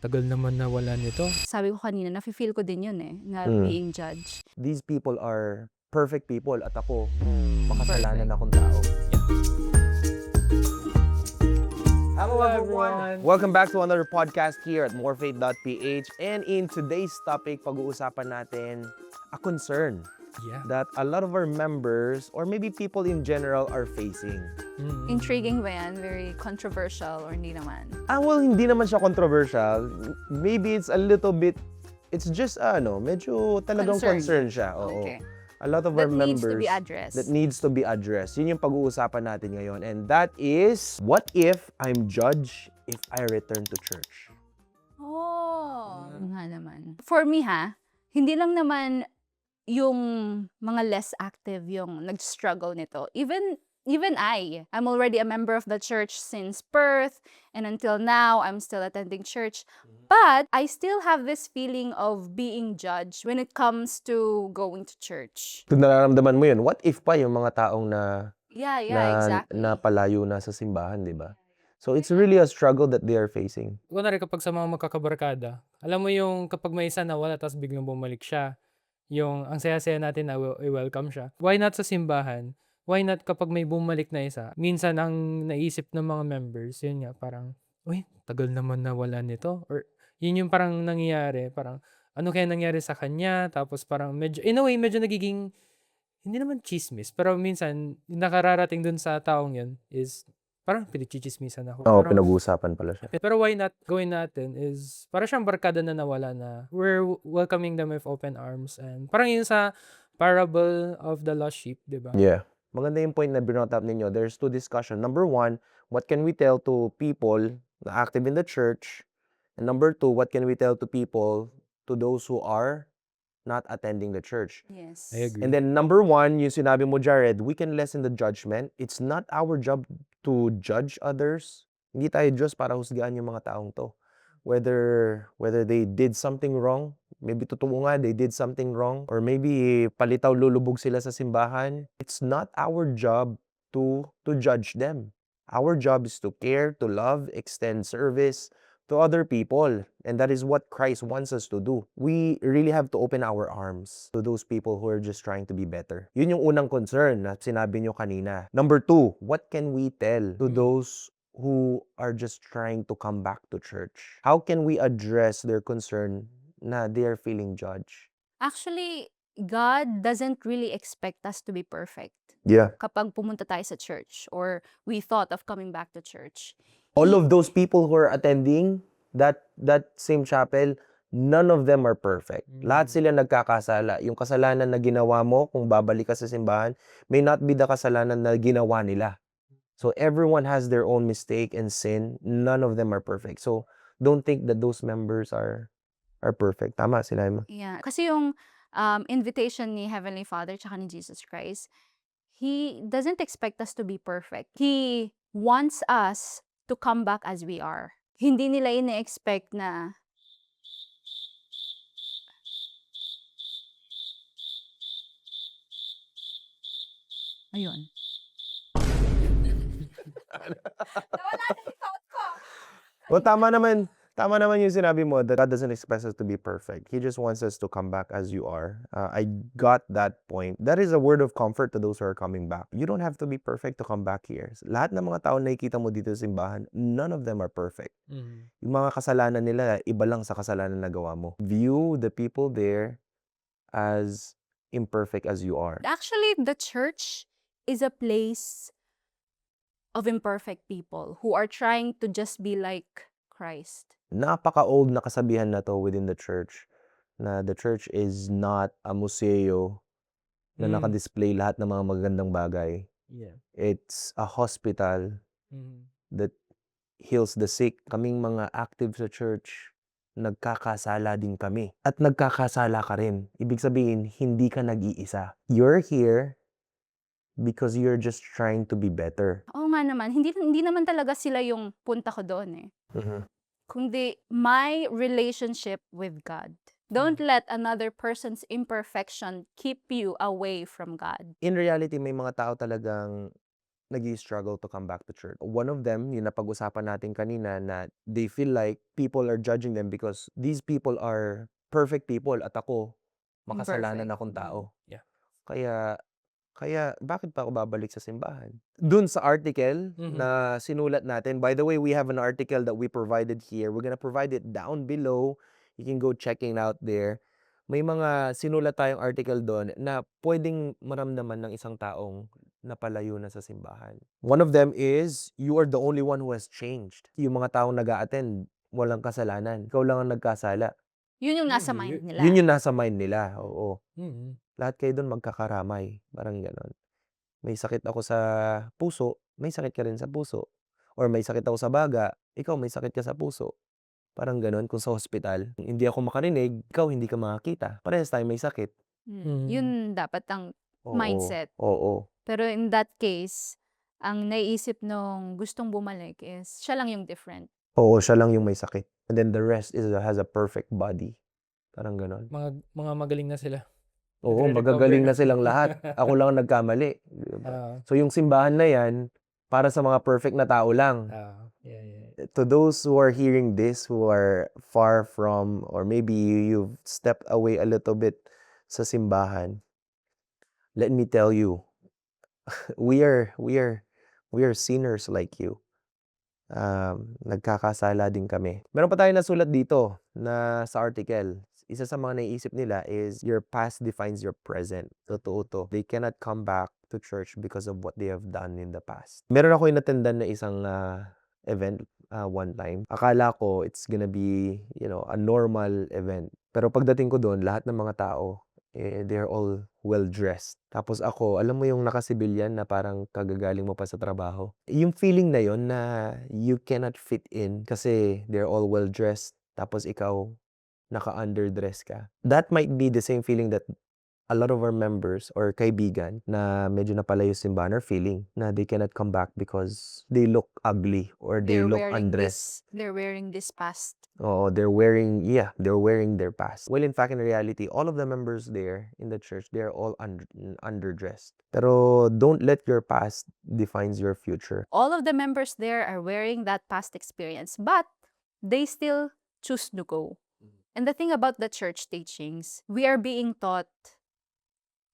tagal naman nawala nito. Sabi ko kanina, nafe-feel ko din yun na being judged. These people are perfect people at ako, makasalanan Perfect. akong tao. Hello everyone! Welcome back to another podcast here at morefaith.ph, and in today's topic, pag-uusapan natin a concern Yeah. that a lot of our members or maybe people in general are facing. Intriguing ba yan? Very controversial or hindi naman? Well, hindi naman siya controversial. Maybe it's a little bit, it's just medyo talagang concern siya. Oo. Okay. A lot of our That needs members to be addressed. that needs to be addressed. Yun yung pag-uusapan natin ngayon. And that is, what if I'm judged if I return to church? Oh, nga naman. For me hindi lang naman yung mga less active yung nag-struggle nito. Even I'm already a member of the church since birth, and until now, I'm still attending church. But I still have this feeling of being judged when it comes to going to church. Kung nararamdaman mo yun, what if pa yung mga taong na Yeah, exactly. palayo na sa simbahan, di ba? So it's really a struggle that they are facing. Kunwari kapag sa mga magkakabarkada, alam mo yung kapag may isa nawala tapos biglang bumalik siya, yung ang saya-saya natin na i-welcome siya. Why not sa simbahan? Why not kapag may bumalik na isa? Minsan ang naisip ng mga members, yun nga, parang, uy, tagal naman nawala nito. Or yun yung parang nangyayari, parang, ano kaya nangyari sa kanya? Tapos parang medyo, in a way, medyo nagiging, hindi naman chismis, pero minsan, yung nakararating dun sa taong yun is, parang pinagchichismisan ako. Oo, Parang, pinag-uusapan pala siya. pero why not gawin natin is para siyang barkada na nawala na we're welcoming them with open arms, and parang yun sa parable of the lost sheep, di ba? Yeah. Maganda yung point na brought up ninyo. There's two discussion. Number one, what can we tell to people na active in the church? And number two, what can we tell to people, to those who are not attending the church? Yes. I agree. And then number one, yung sinabi mo, Jared, we can lessen the judgment. It's not our job to judge others. Hindi tayo Diyos para husgaan yung mga taong to. Whether they did something wrong, maybe totoo nga, they did something wrong, or maybe palitaw lulubog sila sa simbahan. It's not our job to judge them. Our job is to care, to love, extend service to other people. And that is what Christ wants us to do. We really have to open our arms to those people who are just trying to be better. Yun yung unang concern na sinabi nyo kanina. Number two, what can we tell to those who are just trying to come back to church? How can we address their concern na they are feeling judged? Actually, God doesn't really expect us to be perfect Yeah. kapag pumunta tayo sa church or we thought of coming back to church. All of those people who are attending that same chapel, none of them are perfect. Lahat sila nagkakasala. Yung kasalanan na ginawa mo, kung babalik ka sa simbahan, may not be the kasalanan na ginawa nila. So everyone has their own mistake and sin. None of them are perfect. So don't think that those members are perfect. Tama sila mo. Yeah. Kasi yung invitation ni Heavenly Father tsaka ni Jesus Christ, He doesn't expect us to be perfect. He wants us to come back as we are. Hindi nila ine-expect na ayun. Well, tama naman yung sinabi mo that God doesn't expect us to be perfect. He just wants us to come back as you are. I got that point. That is a word of comfort to those who are coming back. You don't have to be perfect to come back here. Lahat ng mga tao na nakikita mo dito sa simbahan, none of them are perfect. Yung mga kasalanan nila, iba lang sa kasalanan na gawa mo. View the people there as imperfect as you are. Actually, the church is a place of imperfect people who are trying to just be like Christ. Napaka-old na kasabihan na to within the church, na the church is not a museo na nakadisplay lahat ng mga magagandang bagay. Yeah. It's a hospital that heals the sick. Kaming mga active sa church, nagkakasala din kami. At nagkakasala ka rin. Ibig sabihin, hindi ka nag-iisa. You're here because you're just trying to be better. Oo nga naman, hindi naman talaga sila yung punta ko doon kundi my relationship with God. Don't let another person's imperfection keep you away from God. In reality, may mga tao talagang nag-i-struggle to come back to church. One of them, yung napag-usapan natin kanina, na they feel like people are judging them because these people are perfect people at ako, makasalanan Imperfect. akong tao. Yeah. Kaya bakit pa ako babalik sa simbahan? Dun sa article na sinulat natin, by the way, we have an article that we provided here. We're gonna provide it down below. You can go checking out there. May mga sinulat tayong article doon na pwedeng maramdaman ng isang taong napalayo na sa simbahan. One of them is, you are the only one who has changed. Yung mga taong nag-a-attend, walang kasalanan. Ikaw lang ang nagkasala. Yun yung nasa Hindi. mind nila. Yun yung nasa mind nila, oo. Mhm. Lahat kayo doon magkakaramay, parang gano'n. May sakit ako sa puso, may sakit ka rin sa puso. Or may sakit ako sa baga, ikaw may sakit ka sa puso. Parang gano'n, kung sa hospital, hindi ako makarinig, ikaw hindi ka makakita. Parehas tayo may sakit. Yun dapat ang Oo, mindset. oo. Pero in that case, ang naiisip nung gustong bumalik is siya lang yung different. Oo, siya lang yung may sakit. And then the rest has a perfect body. Parang gano'n. Mga magaling na sila. Oo, Nagre-recover magagaling na. na silang lahat. Ako lang ang nagkamali. Diba? Oo. So yung simbahan na yan, para sa mga perfect na tao lang. Yeah. To those who are hearing this, who are far from, or maybe you've stepped away a little bit sa simbahan, let me tell you, we are sinners like you. Nagkakasala din kami. Meron pa tayong nasulat dito na sa article. Isa sa mga naiisip nila is, your past defines your present. Totoo to. They cannot come back to church because of what they have done in the past. Meron ako inatendan na isang event one time. Akala ko it's gonna be, a normal event. Pero pagdating ko doon, lahat ng mga tao, they're all well-dressed. Tapos ako, alam mo yung naka-civilian na parang kagagaling mo pa sa trabaho. Yung feeling na yon na you cannot fit in kasi they're all well-dressed, tapos ikaw, naka-underdress ka. That might be the same feeling that a lot of our members or kaibigan na medyo napalayo sa simbahan are feeling, na they cannot come back because they look ugly or they look undressed. They're wearing this past. Oh, they're wearing their past. Well, in fact, in reality, all of the members there in the church, they're all underdressed. Pero don't let your past defines your future. All of the members there are wearing that past experience, but they still choose to go. And the thing about the church teachings, we are being taught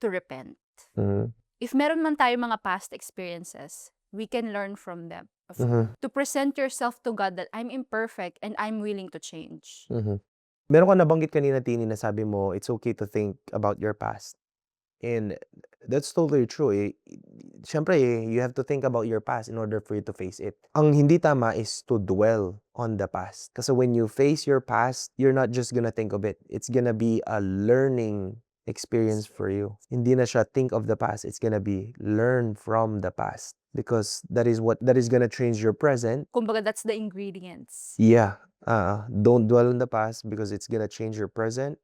to repent. Mhm. If meron man tayo mga past experiences, we can learn from them. Mhm. To present yourself to God that I'm imperfect and I'm willing to change. Mhm. Meron ka nabanggit kanina, Tini, na sabi mo, it's okay to think about your past. And that's totally true. Siyempre, you have to think about your past in order for you to face it. Ang hindi tama is to dwell on the past. Kasi when you face your past, you're not just gonna think of it. It's gonna be a learning experience for you. Hindi na siya think of the past. It's gonna be learn from the past. Because that is gonna change your present. Kumbaga, that's the ingredients. Yeah. Don't dwell on the past because it's gonna change your present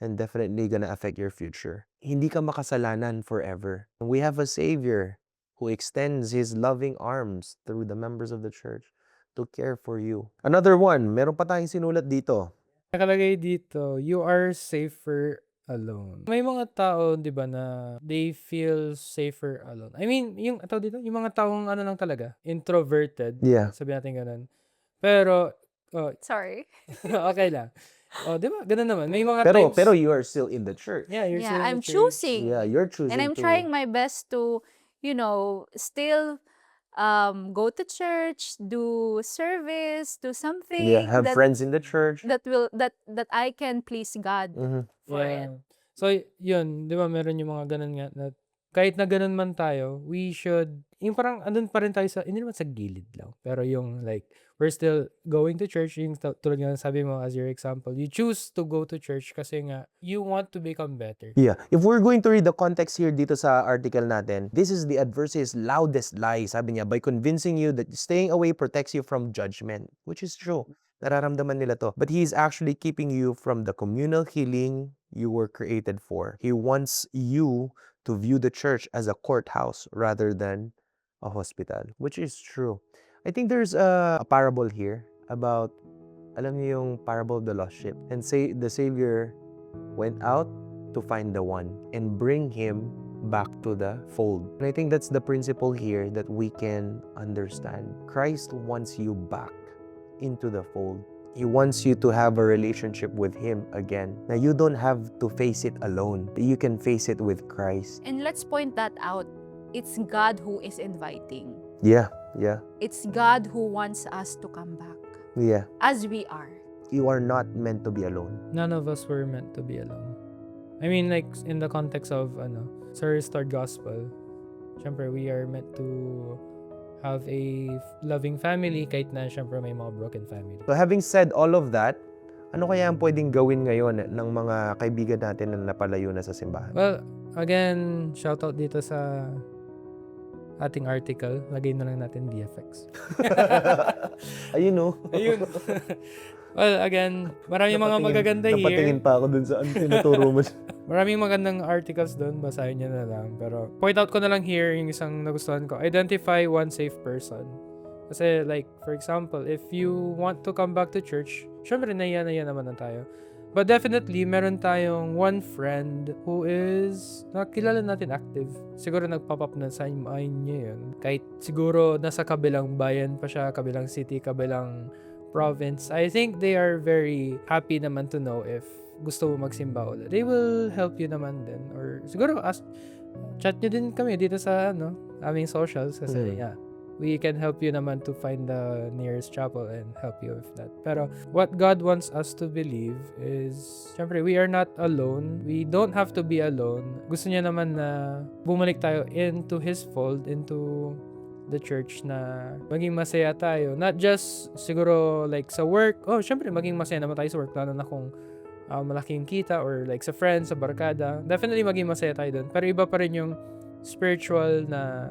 and definitely gonna affect your future. Hindi ka makasalanan forever. We have a Savior who extends His loving arms through the members of the church to care for you. Another one, meron pa tayong sinulat dito. Nakalagay dito, you are safer alone. May mga tao, 'di ba, na they feel safer alone. I mean, yung dito, yung mga taong ano lang talaga, introverted. Yeah. Sabihin natin ganun. Pero Sorry. okay lang. 'Di ba? Ganun naman. May mga Pero times. you are still in the church. Yeah, you're still in I'm the church. choosing. Yeah, you're choosing And I'm to. trying my best to, still go to church, do service, do something Yeah, have that friends in the church. that I can please God Mhm. for it. So, yun, 'di ba, meron yung mga ganun nga na kahit na ganun man tayo, we should, yung parang andun pa rin tayo sa, hindi naman sa gilid lang, pero yung like, we're still going to church, yung tulad nga ng sabi mo as your example, you choose to go to church kasi nga, you want to become better. Yeah. If we're going to read the context here dito sa article natin, this is the adversary's loudest lie. Sabi niya, by convincing you that staying away protects you from judgment, which is true. Nararamdaman nila to. But he is actually keeping you from the communal healing you were created for. He wants you to view the church as a courthouse rather than a hospital, which is true. I think there's a parable here about, alam niyo yung parable of the lost sheep. And say the Savior went out to find the one and bring him back to the fold. And I think that's the principle here that we can understand. Christ wants you back into the fold. He wants you to have a relationship with Him again. Now, you don't have to face it alone. You can face it with Christ. And let's point that out. It's God who is inviting. Yeah. It's God who wants us to come back as we are. You are not meant to be alone. None of us were meant to be alone. I mean, like, in the context of, sa restored gospel, syempre, we are meant to have a loving family kahit na, syempre, may mga broken family. So having said all of that, ano kaya ang pwedeng gawin ngayon ng mga kaibigan natin na napalayo na sa simbahan? Well, again, shoutout dito sa ating article. Lagay na lang natin VFX. Ayun no. Ayun. Well, again, maraming mga magaganda here. Napatingin pa ako dun sa tinuturo mo. Maraming magandang articles doon, basahin nyo na lang. Pero point out ko na lang here yung isang nagustuhan ko. Identify one safe person. Kasi like, for example, if you want to come back to church, syempre naiya naman na tayo. But definitely, meron tayong one friend who is nakilala natin active. Siguro nagpop up na sa mind niya yun. Kahit siguro nasa kabilang bayan pa siya, kabilang city, kabilang province. I think they are very happy naman to know if gusto mo magsimba ulit. They will help you naman din. Or siguro chat nyo din kami dito sa aming socials kasi we can help you naman to find the nearest chapel and help you with that. Pero what God wants us to believe is, syempre, we are not alone. We don't have to be alone. Gusto niya naman na bumalik tayo into His fold, into the church, na maging masaya tayo. Not just siguro like sa work. Oh, syempre, maging masaya naman tayo sa work. Lalo na kung malaking kita or like sa friends, sa barkada. Definitely maging masaya tayo dun. Pero iba pa rin yung spiritual na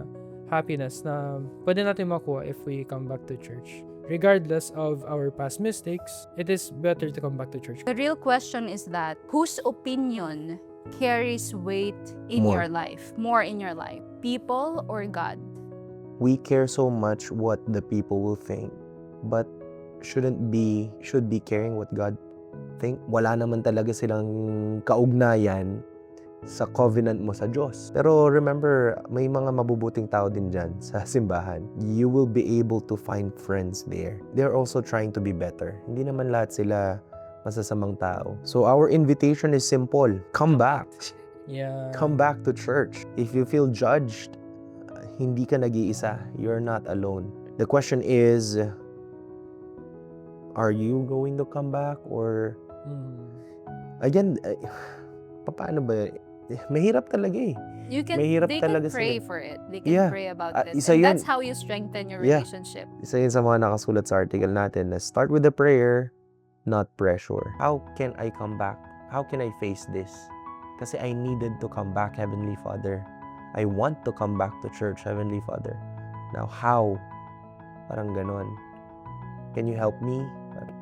happiness na pwede natin makuha if we come back to church. Regardless of our past mistakes, it is better to come back to church. The real question is that whose opinion carries weight in More. your life? More in your life? People or God? We care so much what the people will think, but should be caring what God think. Wala naman talaga silang kaugnayan sa covenant mo sa Diyos. Pero remember, may mga mabubuting tao din dyan sa simbahan. You will be able to find friends there. They're also trying to be better. Hindi naman lahat sila masasamang tao. So our invitation is simple. Come back. Yeah. Come back to church. If you feel judged, hindi ka nag-iisa. You're not alone. The question is, are you going to come back? Or, again, paano ba? Mahirap talaga eh. They can pray for it. They can pray about it. Isa And yun. that's how you strengthen your relationship. Isa yun sa mga nakasulat sa article natin na start with the prayer, not pressure. How can I come back? How can I face this? Kasi I needed to come back, Heavenly Father. I want to come back to church, Heavenly Father. Now, how? Parang ganon. Can you help me?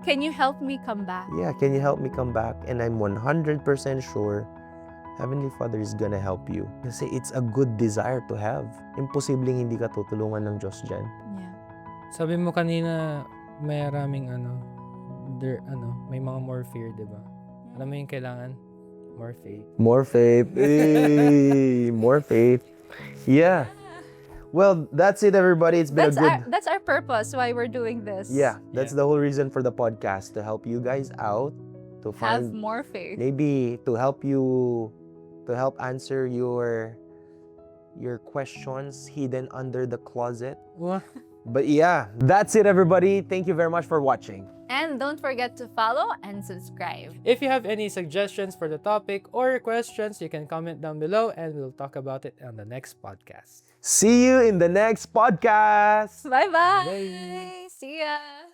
Can you help me come back? Yeah, can you help me come back? And I'm 100% sure Heavenly Father is gonna help you. Kasi it's a good desire to have. Imposibleng hindi ka tutulungan ng Diyos dyan. Yeah. Sabi mo kanina, may maraming may mga more fear, di ba? Alam mo yung kailangan? More faith. More faith. Hey, more faith. Yeah. Well, that's it, everybody. It's been That's our purpose why we're doing this. Yeah, that's the whole reason for the podcast, to help you guys out, to Have find more faith. maybe to help answer your questions hidden under the closet. Wah. But yeah, that's it, everybody. Thank you very much for watching. And don't forget to follow and subscribe. If you have any suggestions for the topic or questions, you can comment down below and we'll talk about it on the next podcast. See you in the next podcast. Bye-bye. Bye. See ya.